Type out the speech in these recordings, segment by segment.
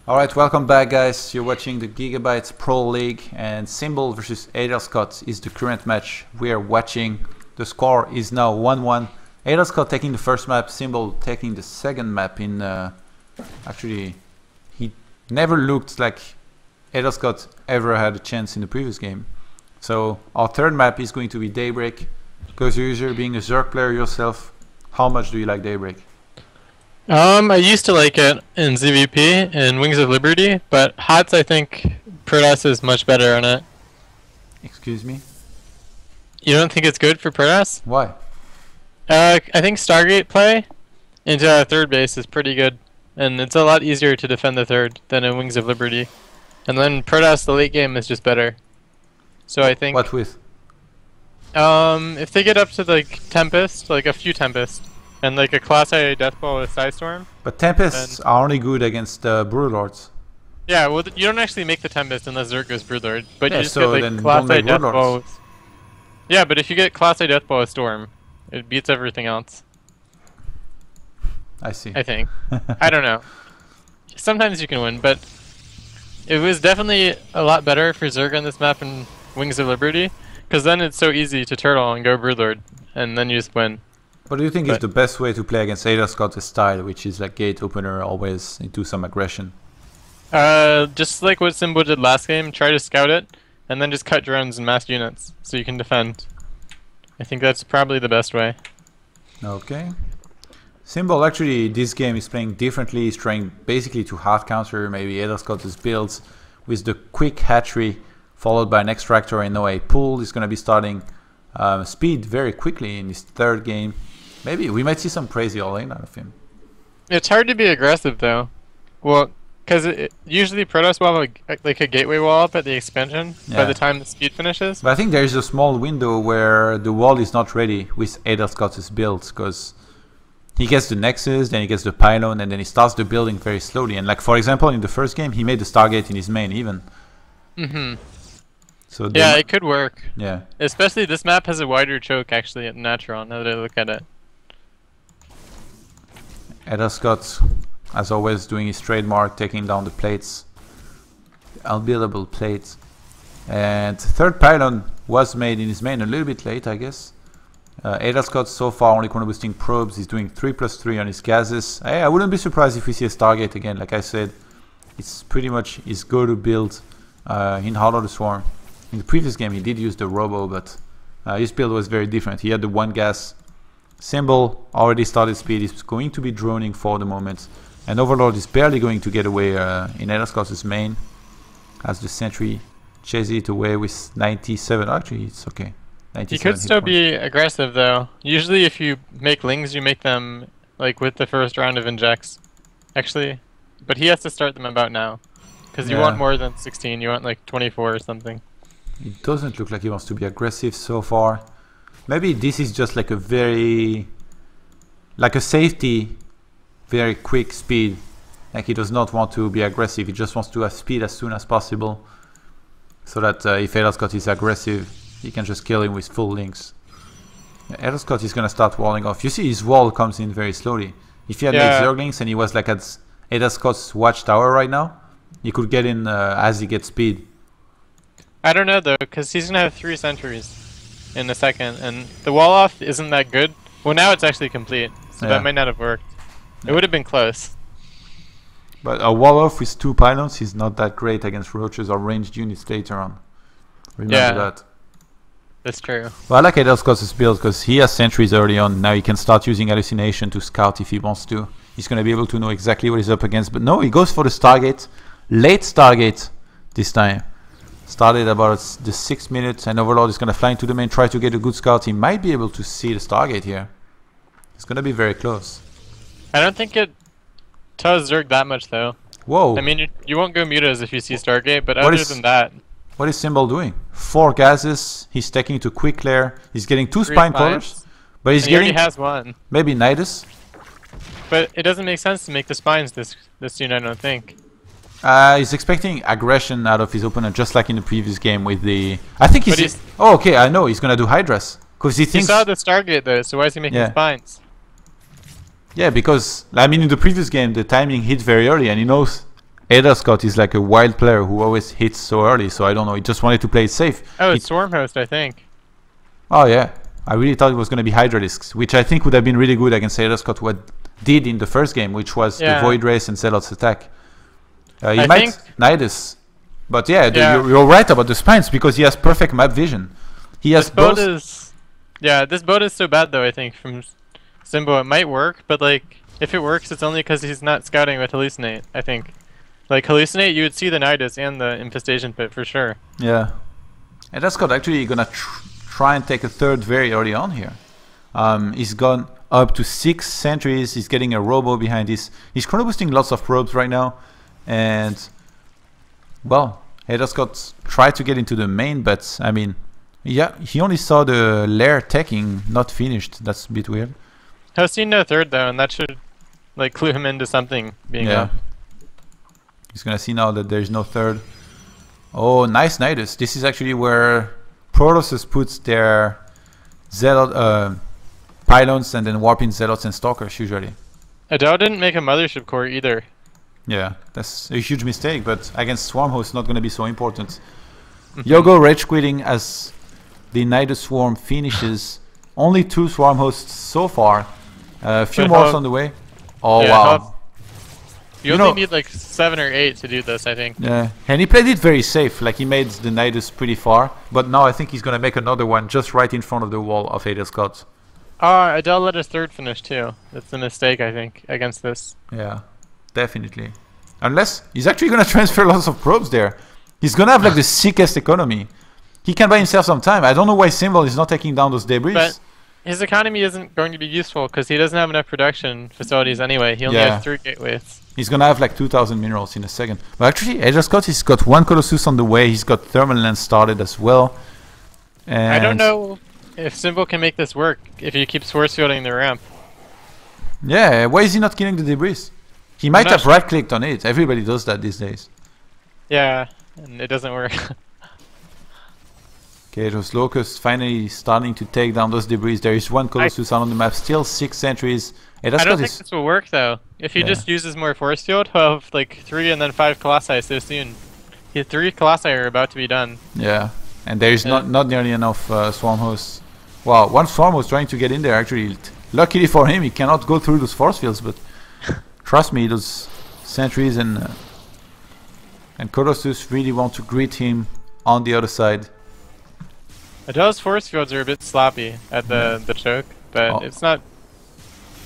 Alright, welcome back guys. You're watching the Gigabytes Pro League and Symbol versus Adel3 is the current match we are watching. The score is now 1-1. Adel3 taking the first map, Symbol taking the second map in actually he never looked like Adel3 ever had a chance in the previous game. So our third map is going to be Daybreak. Because you're usually being a Zerg player yourself, how much do you like Daybreak? I used to like it in ZVP and Wings of Liberty, but HOTS I think Protoss is much better on it. Excuse me? You don't think it's good for Protoss? Why? I think Stargate play into third base is pretty good, and it's a lot easier to defend the third than in Wings of Liberty. And then Protoss, the late game is just better. So I think... What with? If they get up to like Tempest, like a few Tempests, and like a Class A Deathball with Sidestorm. But Tempests are only good against Broodlords. Yeah, well, you don't actually make the Tempest unless Zerg goes Broodlord, but Yeah, you just so get then like Class don't A make Broodlords. Deathball with... Yeah, but if you get Class A Deathball with Storm, it beats everything else. I see. I think. I don't know. Sometimes you can win, but it was definitely a lot better for Zerg on this map in Wings of Liberty, because then it's so easy to turtle and go Broodlord, and then you just win. What do you think is the best way to play against Adel3's style, which is like gate opener, always do some aggression? Just like what Symbol did last game, try to scout it, and then just cut drones and mass units, so you can defend. I think that's probably the best way. Okay. Symbol actually, this game is playing differently, he's trying basically to hard counter maybe Adel3's builds with the quick hatchery, followed by an extractor and now a pool. He's going to be starting speed very quickly in his third game. Maybe we might see some crazy all-in out of him. It's hard to be aggressive though. Well, because usually Protoss will have like a gateway wall up at the expansion by the time the speed finishes. But I think there's a small window where the wall is not ready with Adel3's builds, because he gets the Nexus, then he gets the pylon, and then he starts the building very slowly. And like for example, in the first game, he made the Stargate in his main even. So yeah, it could work. Yeah. Especially this map has a wider choke actually at natural. Now that I look at it. Adel3, as always, doing his trademark, taking down the plates, unbuildable plates. And third pylon was made in his main a little bit late, I guess. Adel3 so far only corner boosting probes. He's doing 3+3 on his gases. I wouldn't be surprised if we see a Stargate again. Like I said, it's pretty much his go-to build in Heart of the Swarm. In the previous game, he did use the Robo, but his build was very different. He had the one gas. Symbol already started speed. He's going to be droning for the moment. And Overlord is barely going to get away in Adel3's main. As the sentry chases it away with 97. Actually, it's okay. He could still be aggressive though. Usually if you make lings, you make them like with the first round of injects. Actually. But he has to start them about now. Because you want more than 16. You want like 24 or something. It doesn't look like he wants to be aggressive so far. Maybe this is just like a very... like a safety, very quick speed. Like he does not want to be aggressive, he just wants to have speed as soon as possible. So that if Adel3 is aggressive, he can just kill him with full links. Adel3 is going to start walling off. You see his wall comes in very slowly. If he had made Zerglings and he was like at Adel3's watchtower right now, he could get in as he gets speed. I don't know though, because he's going to have 3 sentries in a second, and the wall off isn't that good. Well, now it's actually complete, so that might not have worked. It would have been close. But a wall off with 2 pylons is not that great against roaches or ranged units later on. Remember that. That's true. Well, I like Adel3's build because he has sentries early on. Now he can start using hallucination to scout if he wants to. He's going to be able to know exactly what he's up against. But no, he goes for the Stargate. Late Stargate this time. Started about the 6th minute, and Overlord is going to fly into the main, try to get a good scout. He might be able to see the Stargate here. It's going to be very close. I don't think it tells Zerg that much though. Whoa. I mean, you won't go mutas if you see Stargate, but other than that... What is Symbol doing? 4 gases, he's taking to quick lair, he's getting 2 spine crawlers, but he's getting... He already has 1. Maybe Nidus? But it doesn't make sense to make the spines this soon, I don't think. He's expecting aggression out of his opponent, just like in the previous game with the... I think he's... Oh, okay, I know, he's gonna do Hydras. Because he thinks... He saw the Stargate though, so why is he making spines? Yeah, because, I mean, in the previous game, the timing hit very early, and he knows Adel Scott is like a wild player who always hits so early, so I don't know. He just wanted to play it safe. Oh, it's Swarm Host, I think. Oh yeah, I really thought it was going to be Hydralisks, which I think would have been really good against Adel Scott, what did in the first game, which was the Void Race and Zealot's attack. He might Nidus, but yeah, you're right about the spines because he has perfect map vision. He has both. This boat is so bad though. I think from Simbo it might work, but like if it works, it's only because he's not scouting with Hallucinate. I think, like Hallucinate, you would see the Nidus and the Infestation Pit for sure. Yeah, and that's got actually gonna try and take a third very early on here. He's gone up to 6 sentries. He's getting a robo behind this. He's chrono boosting lots of probes right now, and well, Adel Scott tried to get into the main, but I mean. Yeah, he only saw the lair teching, not finished. That's a bit weird. Has seen no third though, and that should like clue him into something being up. He's gonna see now that there's no third. Oh, nice Nidus. This is actually where Protoss puts their Zealot pylons and then warping Zealots and Stalkers usually. Adel didn't make a mothership core either. Yeah, that's a huge mistake, but against Swarm Host not gonna be so important. Yogo rage quitting as the Nidus Swarm finishes. Only 2 Swarm Hosts so far. A few more on the way. Oh wow. You only need like 7 or 8 to do this, I think. Yeah, and he played it very safe. Like he made the Nidus pretty far. But now I think he's gonna make another one just right in front of the wall of Adel Scott. Adel let his third finish too. That's a mistake, I think, against this. Yeah, definitely. Unless he's actually gonna transfer lots of probes there. He's gonna have like the sickest economy. He can buy himself some time. I don't know why Symbol is not taking down those debris. But his economy isn't going to be useful because he doesn't have enough production facilities anyway. He only has 3 gateways. He's gonna have like 2,000 minerals in a second. But actually, Adel Scott, he's got 1 Colossus on the way. He's got Thermal Lens started as well. And I don't know if Symbol can make this work if he keeps force fielding the ramp. Yeah, why is he not killing the debris? He might have right-clicked on it. Everybody does that these days. Yeah, and it doesn't work. Okay, those locusts finally starting to take down those debris. There is 1 Colossus on the map, still 6 sentries. I don't think this will work though. If he just uses more force field, he'll have like 3 and then 5 Colossi so soon. 3 Colossi are about to be done. Yeah, and there is not nearly enough Swarm Hosts. Wow, 1 Swarm Host trying to get in there actually. Luckily for him, he cannot go through those force fields, but trust me, those sentries and Colossus really want to greet him on the other side. Adel's force fields are a bit sloppy at the choke, but it's not.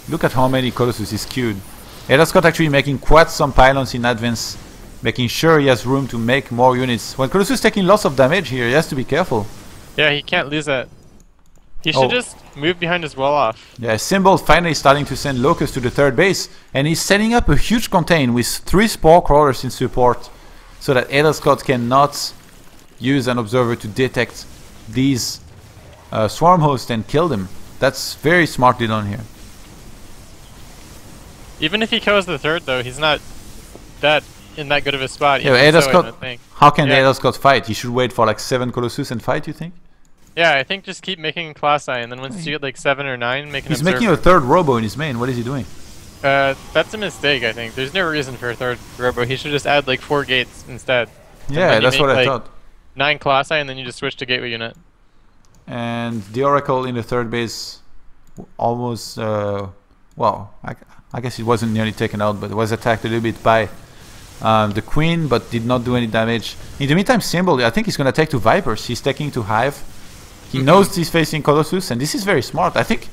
Look at how many Colossus is queued. Adel Scott actually making quite some pylons in advance, making sure he has room to make more units. When Colossus taking lots of damage here, he has to be careful. Yeah, he can't lose that. He should just move behind his wall off. Yeah, Symbol finally starting to send Locust to the 3rd base, and he's setting up a huge contain with 3 Spore Crawlers in support, so that Adel Scott cannot use an observer to detect these Swarm Hosts and kill them. That's very smartly done here. Even if he kills the 3rd though, he's not in that good of a spot. Yeah, Adel Scott, how can Adel Scott fight? He should wait for like 7 Colossus and fight, you think? Yeah, I think just keep making Colossi, and then once you get like 7 or 9, make an He's making a 3rd Robo in his main. What is he doing? That's a mistake, I think. There's no reason for a 3rd Robo. He should just add like 4 gates instead. Yeah, that's what I thought. 9 Colossi, and then you just switch to gateway unit. And the Oracle in the 3rd base almost, well, I guess it wasn't nearly taken out, but it was attacked a little bit by the Queen, but did not do any damage. In the meantime, Symbol, I think he's going to take to Vipers. He's taking to Hive. He knows he's facing Colossus, and this is very smart. I think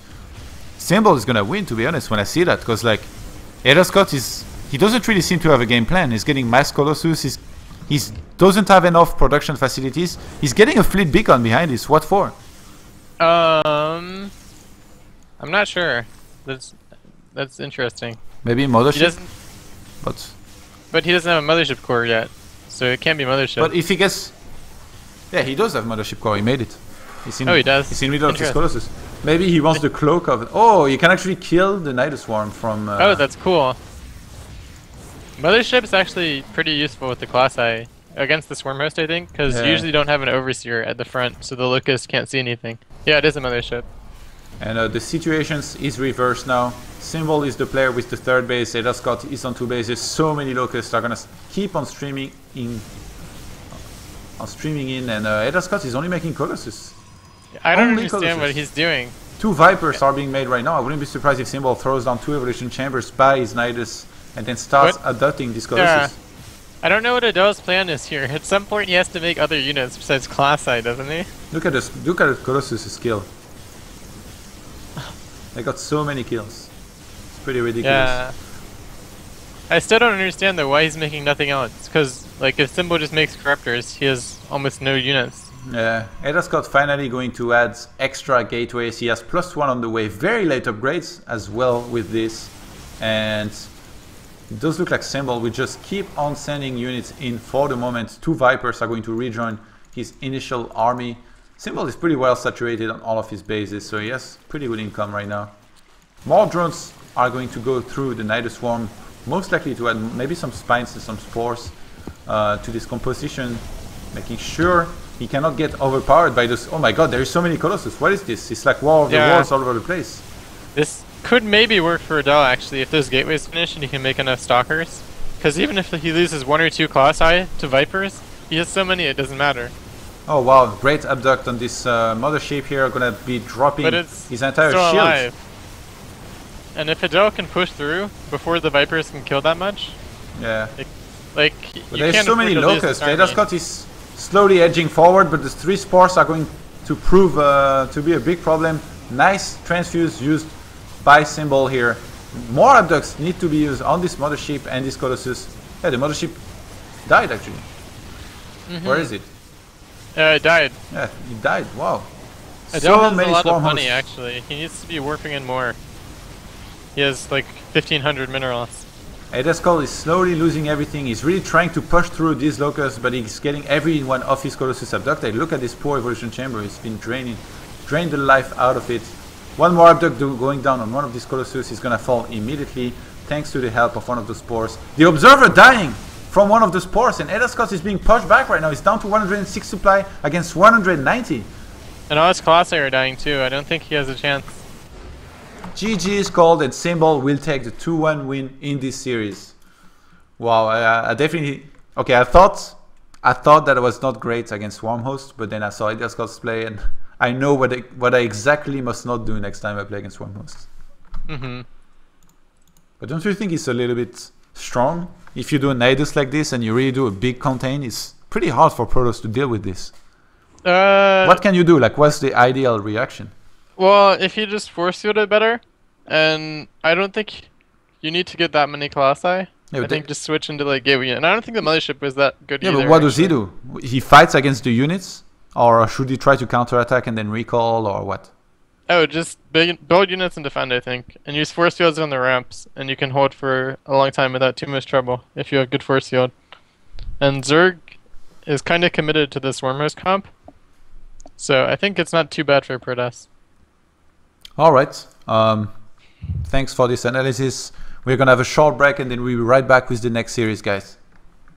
Symbol is going to win, to be honest, when I see that, because like Adel Scott he doesn't really seem to have a game plan. He's getting mass Colossus. He doesn't have enough production facilities. He's getting a fleet beacon behind this. What for? I'm not sure. That's interesting. Maybe mothership. But he doesn't have a mothership core yet, so it can't be mothership. But if he gets, yeah, he does have mothership core. He made it. He does. He's in the middle of his Colossus. Maybe he wants the cloak of it. Oh, you can actually kill the Nidus Swarm from. Oh, that's cool. Mothership is actually pretty useful with the Colossi against the Swarm Host, I think, because you usually don't have an Overseer at the front, so the Locust can't see anything. Yeah, it is a Mothership. And the situations is reversed now. Symbol is the player with the third base. Adel Scott is on two bases. So many locusts are gonna keep on streaming in. And Adel Scott is only making Colossus. I don't understand what he's doing. Two Vipers are being made right now. I wouldn't be surprised if Symbol throws down two Evolution Chambers, buys Nidus, and then starts adopting this Colossus. I don't know what Adel's plan is here. At some point he has to make other units besides Class I, doesn't he? Look at this. Look at Colossus' skill. They got so many kills. It's pretty ridiculous. Yeah. I still don't understand though why he's making nothing else. Because like if Symbol just makes Corruptors, he has almost no units. Yeah, Adel Scott finally going to add extra gateways. He has +1 on the way. Very late upgrades as well with this. And it does look like Symbol will just keep on sending units in for the moment. Two Vipers are going to rejoin his initial army. Symbol is pretty well saturated on all of his bases, so he has pretty good income right now. More drones are going to go through the Nidus Swarm, most likely to add maybe some spines and some spores to this composition, making sure he cannot get overpowered by this. Oh my god, there is so many Colossus. What is this? It's like War of the Worlds all over the place. This could maybe work for Adel actually if those gateways finish and he can make enough Stalkers. Because even if he loses 1 or 2 Class I to Vipers, he has so many it doesn't matter. Oh wow, great abduct on this mothership here. Gonna be dropping his entire shield. Alive. And if Adel can push through before the Vipers can kill that much, yeah. Like but there's so many locusts. Adel Scott is slowly edging forward, but the 3 spores are going to prove to be a big problem. Nice transfuse used by Symbol here. More abducts need to be used on this mothership and this Colossus. Yeah, the mothership died actually. Where is it? It died. Yeah, he died. Wow. Adel So has many a lot swarm of money hosts. actually. He needs to be warping in more. He has like 1,500 minerals. Adel Scott is slowly losing everything. He's really trying to push through these locusts, but he's getting every one of his Colossus abducted. Look at this poor evolution chamber. It's been drained the life out of it. One more abduct going down on one of these Colossus. He's gonna fall immediately thanks to the help of one of the spores. The observer dying from one of the spores, and Adel Scott is being pushed back right now. He's down to 106 supply against 190. And all his Colossi are dying too. I don't think he has a chance. GG is called, and Symbol will take the 2-1 win in this series. Wow, I definitely... Okay, I thought that it was not great against Swarmhost, but then I saw Adel Scott's play, and I know what I exactly must not do next time I play against Swarmhost. But don't you think it's a little bit strong? If you do a Nidus like this and you really do a big contain, it's pretty hard for Protoss to deal with this. What can you do? Like, what's the ideal reaction? Well, if you just force field it better, and I don't think you need to get that many Colossi. I think just switch into like gateway. And I don't think the mothership was that good either. Yeah, but what does he do? He fights against the units? Or should he try to counterattack and then recall, or what? Oh, just build units and defend, I think. And use force fields on the ramps, and you can hold for a long time without too much trouble if you have good force field. And Zerg is kind of committed to this Swarmhost comp, so I think it's not too bad for Protoss. Alright, thanks for this analysis. We're gonna have a short break and then we'll be right back with the next series, guys.